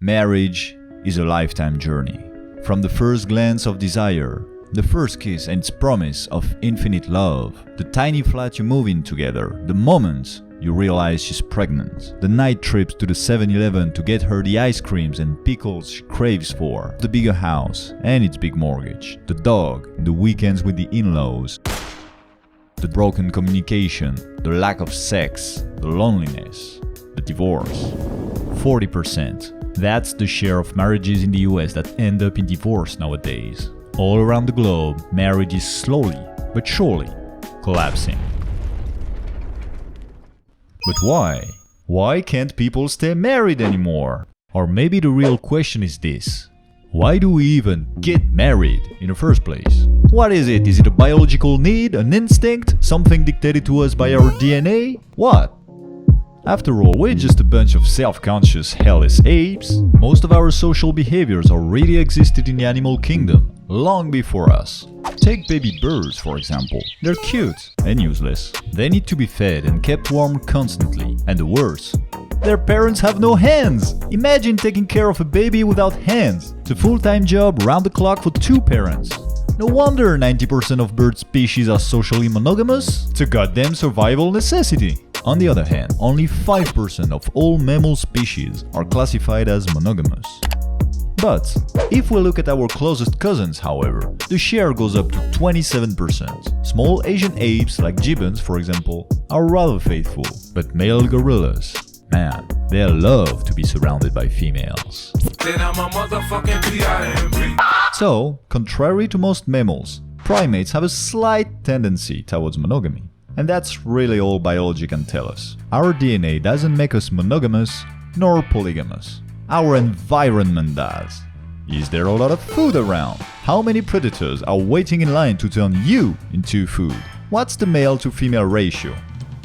Marriage is a lifetime journey. From the first glance of desire, the first kiss and its promise of infinite love, the tiny flat you move in together, the moment you realize she's pregnant, the night trips to the 7-Eleven to get her the ice creams and pickles she craves for, the bigger house and its big mortgage, the dog, the weekends with the in-laws, the broken communication, the lack of sex, the loneliness, the divorce. 40%. That's the share of marriages in the US that end up in divorce nowadays. All around the globe, marriage is slowly, but surely, collapsing. But why? Why can't people stay married anymore? Or maybe the real question is this: why do we even get married in the first place? What is it? Is it a biological need, an instinct, something dictated to us by our DNA? What? After all, we're just a bunch of self-conscious, hairless apes. Most of our social behaviors already existed in the animal kingdom, long before us. Take baby birds, for example. They're cute and useless. They need to be fed and kept warm constantly. And the worst, their parents have no hands! Imagine taking care of a baby without hands. It's a full-time job, round the clock for 2 parents. No wonder 90% of bird species are socially monogamous. It's a goddamn survival necessity. On the other hand, only 5% of all mammal species are classified as monogamous. But if we look at our closest cousins, however, the share goes up to 27%. Small Asian apes like gibbons, for example, are rather faithful. But male gorillas, man, they love to be surrounded by females. So, contrary to most mammals, primates have a slight tendency towards monogamy. And that's really all biology can tell us. Our DNA doesn't make us monogamous nor polygamous. Our environment does. Is there a lot of food around? How many predators are waiting in line to turn you into food? What's the male to female ratio?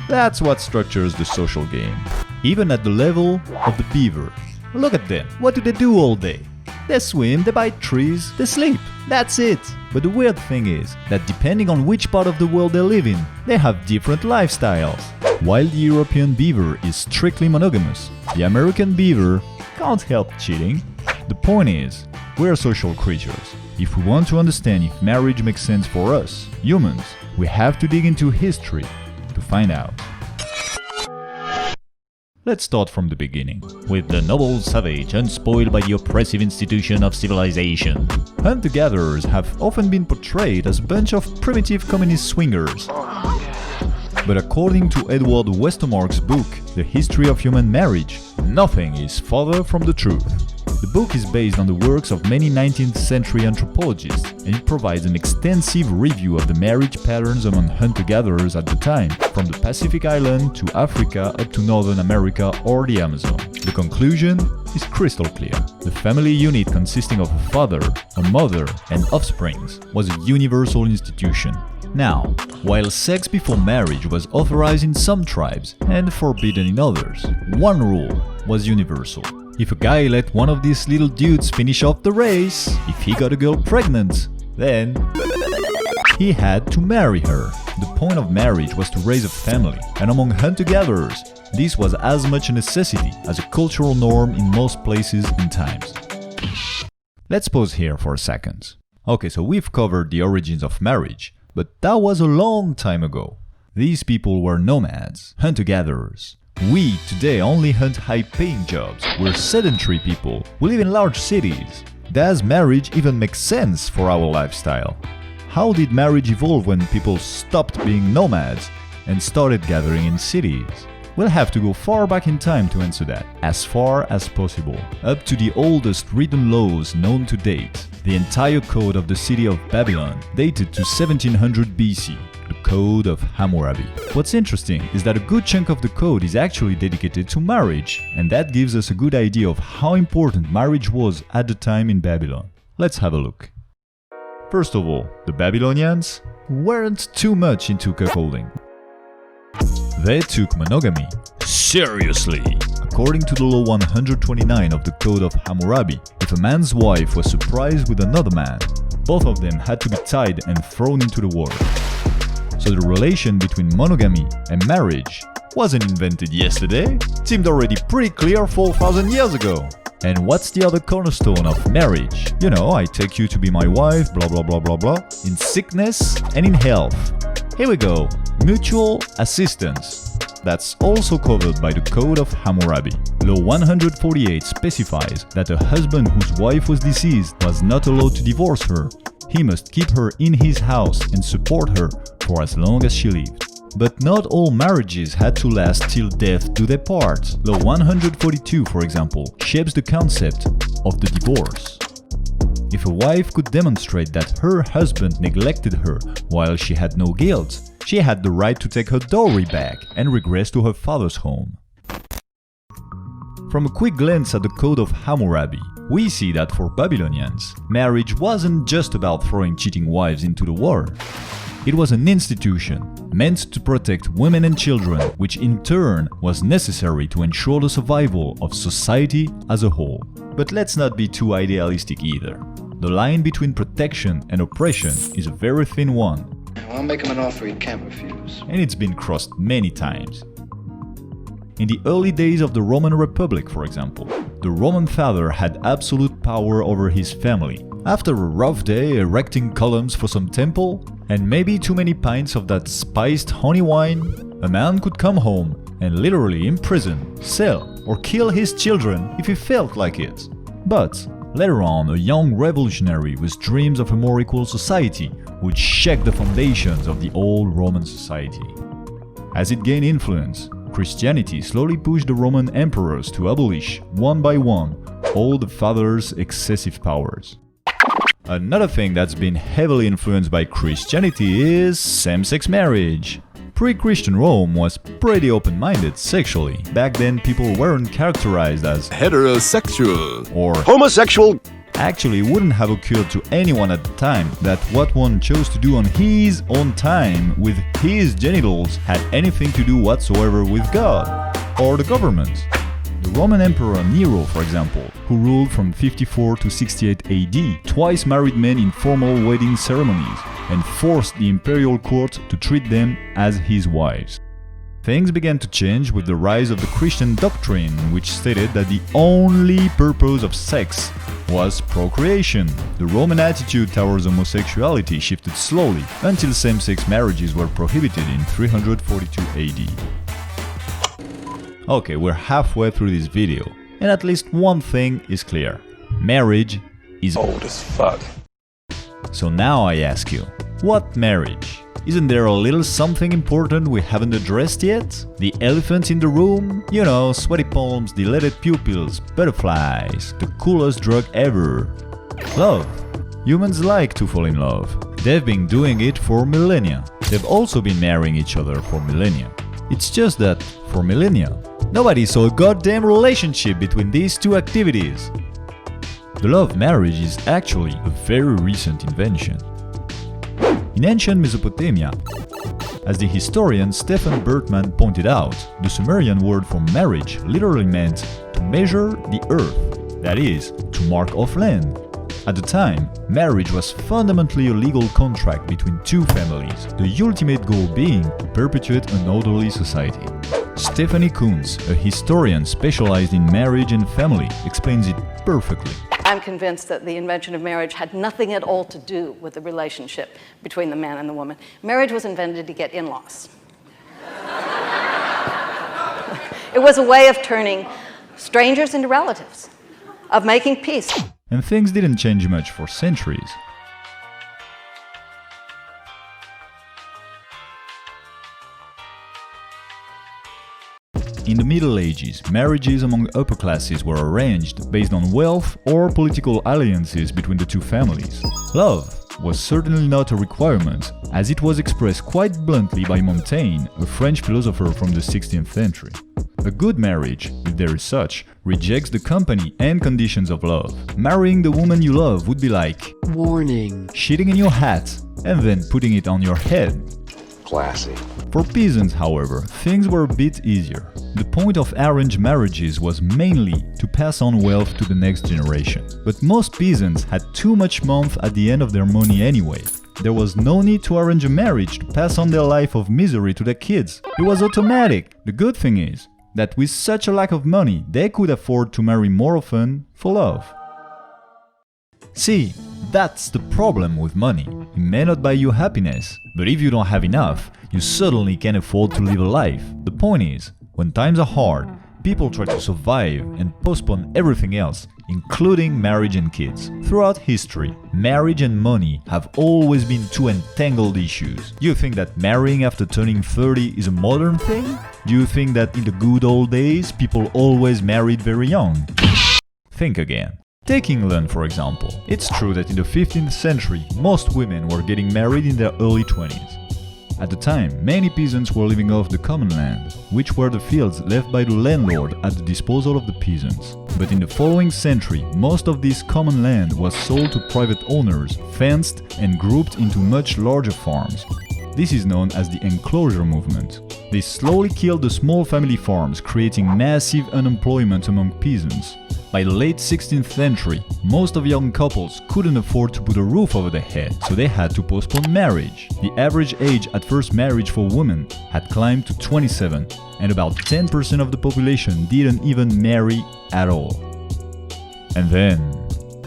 That's what structures the social game. Even at the level of the beaver. Look at them. What do they do all day? They swim, they bite trees, they sleep. That's it. But the weird thing is that depending on which part of the world they live in, they have different lifestyles. While the European beaver is strictly monogamous, the American beaver can't help cheating. The point is, we're social creatures. If we want to understand if marriage makes sense for us, humans, we have to dig into history to find out. Let's start from the beginning, with the noble savage unspoiled by the oppressive institution of civilization. Hunter-gatherers have often been portrayed as a bunch of primitive communist swingers. But according to Edward Westermarck's book, The History of Human Marriage, nothing is farther from the truth. The book is based on the works of many 19th century anthropologists, and it provides an extensive review of the marriage patterns among hunter-gatherers at the time, from the Pacific Island to Africa up to Northern America or the Amazon. The conclusion is crystal clear. The family unit consisting of a father, a mother, and offsprings was a universal institution. Now, while sex before marriage was authorized in some tribes and forbidden in others, one rule was universal. If a guy let one of these little dudes finish off the race, if he got a girl pregnant, then he had to marry her. The point of marriage was to raise a family, and among hunter-gatherers, this was as much a necessity as a cultural norm in most places and times. Let's pause here for a second. Okay, so we've covered the origins of marriage, but that was a long time ago. These people were nomads, hunter-gatherers. We today only hunt high-paying jobs. We're sedentary people. We live in large cities. Does marriage even make sense for our lifestyle? How did marriage evolve when people stopped being nomads and started gathering in cities? We'll have to go far back in time to answer that, as far as possible, up to the oldest written laws known to date, the entire code of the city of Babylon, dated to 1700 BC, the Code of Hammurabi. What's interesting is that a good chunk of the code is actually dedicated to marriage, and that gives us a good idea of how important marriage was at the time in Babylon. Let's have a look. First of all, the Babylonians weren't too much into cuckolding. They took monogamy seriously. According to the law 129 of the Code of Hammurabi, if a man's wife was surprised with another man, both of them had to be tied and thrown into the water. So the relation between monogamy and marriage wasn't invented yesterday, it seemed already pretty clear 4,000 years ago. And what's the other cornerstone of marriage? You know, I take you to be my wife, blah blah blah blah blah, in sickness and in health. Here we go, mutual assistance. That's also covered by the Code of Hammurabi. Law 148 specifies that a husband whose wife was deceased was not allowed to divorce her. He must keep her in his house and support her for as long as she lived. But not all marriages had to last till death do them part. Law 142, for example, shapes the concept of the divorce. If a wife could demonstrate that her husband neglected her while she had no guilt, she had the right to take her dowry back and regress to her father's home. From a quick glance at the Code of Hammurabi, we see that for Babylonians, marriage wasn't just about throwing cheating wives into the water. It was an institution meant to protect women and children, which in turn was necessary to ensure the survival of society as a whole. But let's not be too idealistic either. The line between protection and oppression is a very thin one. I'll make him an offer he can't refuse. And it's been crossed many times. In the early days of the Roman Republic, for example, the Roman father had absolute power over his family. After a rough day erecting columns for some temple, and maybe too many pints of that spiced honey wine, a man could come home and literally imprison, sell, or kill his children if he felt like it. But later on, a young revolutionary with dreams of a more equal society would shake the foundations of the old Roman society. As it gained influence, Christianity slowly pushed the Roman emperors to abolish, one by one, all the father's excessive powers. Another thing that's been heavily influenced by Christianity is same-sex marriage. Pre-Christian Rome was pretty open-minded sexually. Back then, people weren't characterized as heterosexual or homosexual. Actually, it wouldn't have occurred to anyone at the time that what one chose to do on his own time with his genitals had anything to do whatsoever with God or the government. The Roman Emperor Nero, for example, who ruled from 54 to 68 AD, twice married men in formal wedding ceremonies and forced the imperial court to treat them as his wives. Things began to change with the rise of the Christian doctrine, which stated that the only purpose of sex was procreation. The Roman attitude towards homosexuality shifted slowly until same-sex marriages were prohibited in 342 AD. Okay, we're halfway through this video, and at least one thing is clear. Marriage is Old as fuck. So now I ask you, what marriage? Isn't there a little something important we haven't addressed yet? The elephant in the room? You know, sweaty palms, dilated pupils, butterflies, the coolest drug ever. Love. Humans like to fall in love. They've been doing it for millennia. They've also been marrying each other for millennia. It's just that, for millennia, nobody saw a goddamn relationship between these two activities. The love marriage is actually a very recent invention. In ancient Mesopotamia, as the historian Stephen Bertman pointed out, the Sumerian word for marriage literally meant to measure the earth, that is, to mark off land. At the time, marriage was fundamentally a legal contract between two families, the ultimate goal being to perpetuate an orderly society. Stephanie Coontz, a historian specialized in marriage and family, explains it perfectly. I'm convinced that the invention of marriage had nothing at all to do with the relationship between the man and the woman. Marriage was invented to get in-laws. It was a way of turning strangers into relatives, of making peace. And things didn't change much for centuries. In the Middle Ages, marriages among upper classes were arranged based on wealth or political alliances between the two families. Love was certainly not a requirement, as it was expressed quite bluntly by Montaigne, a French philosopher from the 16th century. A good marriage, if there is such, rejects the company and conditions of love. Marrying the woman you love would be like warning, shitting in your hat and then putting it on your head. Classy. For peasants, however, things were a bit easier. The point of arranged marriages was mainly to pass on wealth to the next generation. But most peasants had too much month at the end of their money anyway. There was no need to arrange a marriage to pass on their life of misery to their kids. It was automatic. The good thing is, that with such a lack of money, they could afford to marry more often for love. See, that's the problem with money. It may not buy you happiness, but if you don't have enough, you certainly can't afford to live a life. The point is, when times are hard, people try to survive and postpone everything else, including marriage and kids. Throughout history, marriage and money have always been two entangled issues. Do you think that marrying after turning 30 is a modern thing? Do you think that in the good old days, people always married very young? Think again. Take England, for example. It's true that in the 15th century, most women were getting married in their early 20s. At the time, many peasants were living off the common land, which were the fields left by the landlord at the disposal of the peasants. But in the following century, most of this common land was sold to private owners, fenced and grouped into much larger farms. This is known as the enclosure movement. This slowly killed the small family farms, creating massive unemployment among peasants. By the late 16th century, most of young couples couldn't afford to put a roof over their head, so they had to postpone marriage. The average age at first marriage for women had climbed to 27, and about 10% of the population didn't even marry at all. And then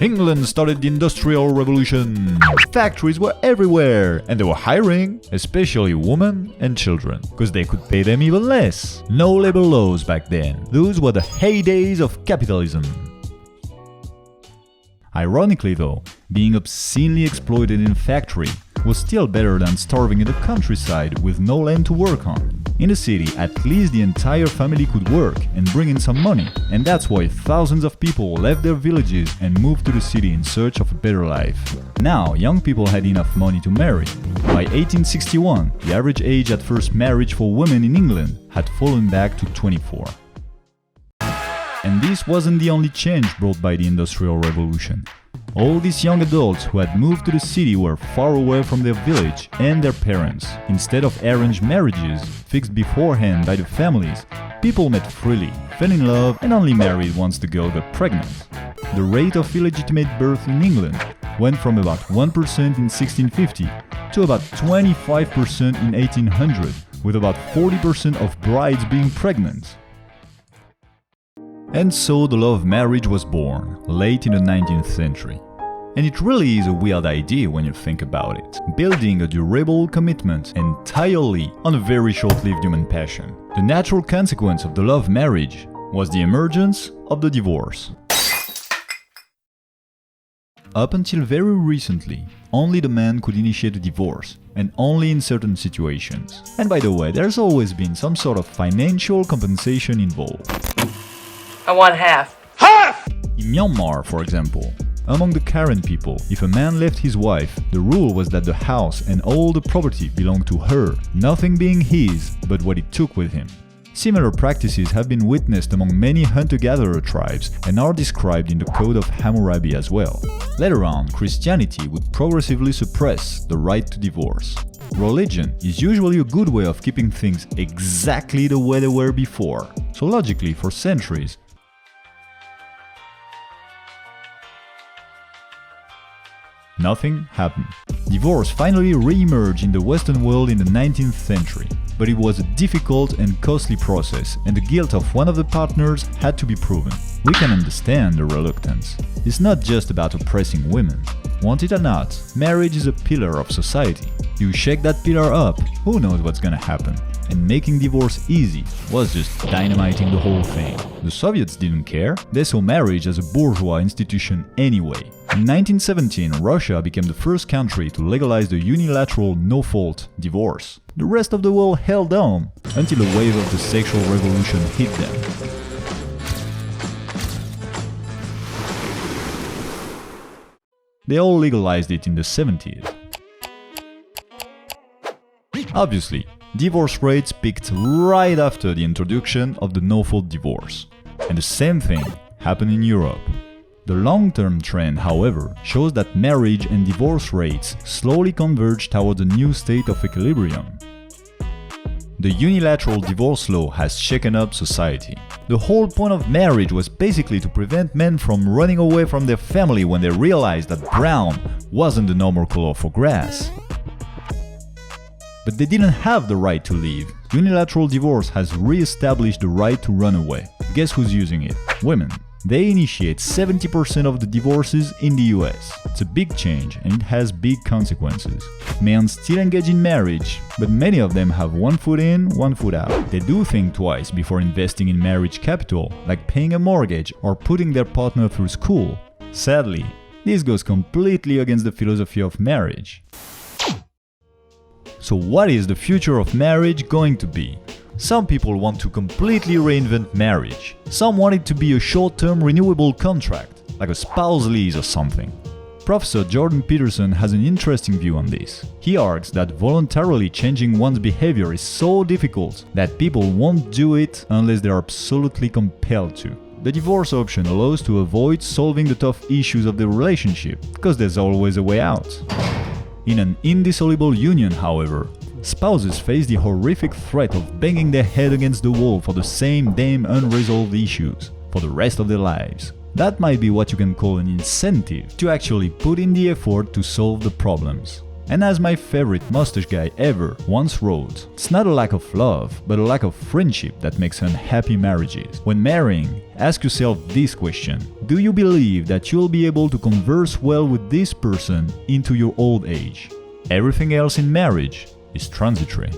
England started the Industrial Revolution. Factories were everywhere, and they were hiring, especially women and children, because they could pay them even less. No labor laws back then. Those were the heydays of capitalism. Ironically though, being obscenely exploited in a factory was still better than starving in the countryside with no land to work on. In the city, at least the entire family could work and bring in some money, and that's why thousands of people left their villages and moved to the city in search of a better life. Now, young people had enough money to marry. By 1861, the average age at first marriage for women in England had fallen back to 24. And this wasn't the only change brought by the Industrial Revolution. All these young adults who had moved to the city were far away from their village and their parents. Instead of arranged marriages, fixed beforehand by the families, people met freely, fell in love and only married once the girl got pregnant. The rate of illegitimate birth in England went from about 1% in 1650 to about 25% in 1800, with about 40% of brides being pregnant. And so the love of marriage was born, late in the 19th century. And it really is a weird idea when you think about it, building a durable commitment entirely on a very short-lived human passion. The natural consequence of the love marriage was the emergence of the divorce. Up until very recently, only the man could initiate a divorce, and only in certain situations. And by the way, there's always been some sort of financial compensation involved. I want half. In Myanmar, for example, among the Karen people, if a man left his wife, the rule was that the house and all the property belonged to her, nothing being his but what he took with him. Similar practices have been witnessed among many hunter-gatherer tribes and are described in the Code of Hammurabi as well. Later on, Christianity would progressively suppress the right to divorce. Religion is usually a good way of keeping things exactly the way they were before. So logically, for centuries, nothing happened. Divorce finally re-emerged in the Western world in the 19th century, but it was a difficult and costly process, and the guilt of one of the partners had to be proven. We can understand the reluctance. It's not just about oppressing women. Want it or not, marriage is a pillar of society. You shake that pillar up, who knows what's gonna happen? And making divorce easy was just dynamiting the whole thing. The Soviets didn't care, they saw marriage as a bourgeois institution anyway. In 1917, Russia became the first country to legalize the unilateral no-fault divorce. The rest of the world held on until a wave of the sexual revolution hit them. They all legalized it in the 70s. Obviously, divorce rates peaked right after the introduction of the no-fault divorce. And the same thing happened in Europe. The long-term trend, however, shows that marriage and divorce rates slowly converge towards a new state of equilibrium. The unilateral divorce law has shaken up society. The whole point of marriage was basically to prevent men from running away from their family when they realized that brown wasn't the normal color for grass. But they didn't have the right to leave. Unilateral divorce has re-established the right to run away. Guess who's using it? Women. They initiate 70% of the divorces in the US. It's a big change and it has big consequences. Men still engage in marriage, but many of them have one foot in, one foot out. They do think twice before investing in marriage capital, like paying a mortgage or putting their partner through school. Sadly, this goes completely against the philosophy of marriage. So what is the future of marriage going to be? Some people want to completely reinvent marriage. Some want it to be a short-term renewable contract, like a spouse lease or something. Professor Jordan Peterson has an interesting view on this. He argues that voluntarily changing one's behavior is so difficult that people won't do it unless they are absolutely compelled to. The divorce option allows to avoid solving the tough issues of the relationship, because there's always a way out. In an indissoluble union, however, spouses face the horrific threat of banging their head against the wall for the same damn unresolved issues for the rest of their lives. That might be what you can call an incentive to actually put in the effort to solve the problems. And as my favorite mustache guy ever once wrote, it's not a lack of love, but a lack of friendship that makes unhappy marriages. When marrying, ask yourself this question: do you believe that you'll be able to converse well with this person into your old age? Everything else in marriage is transitory.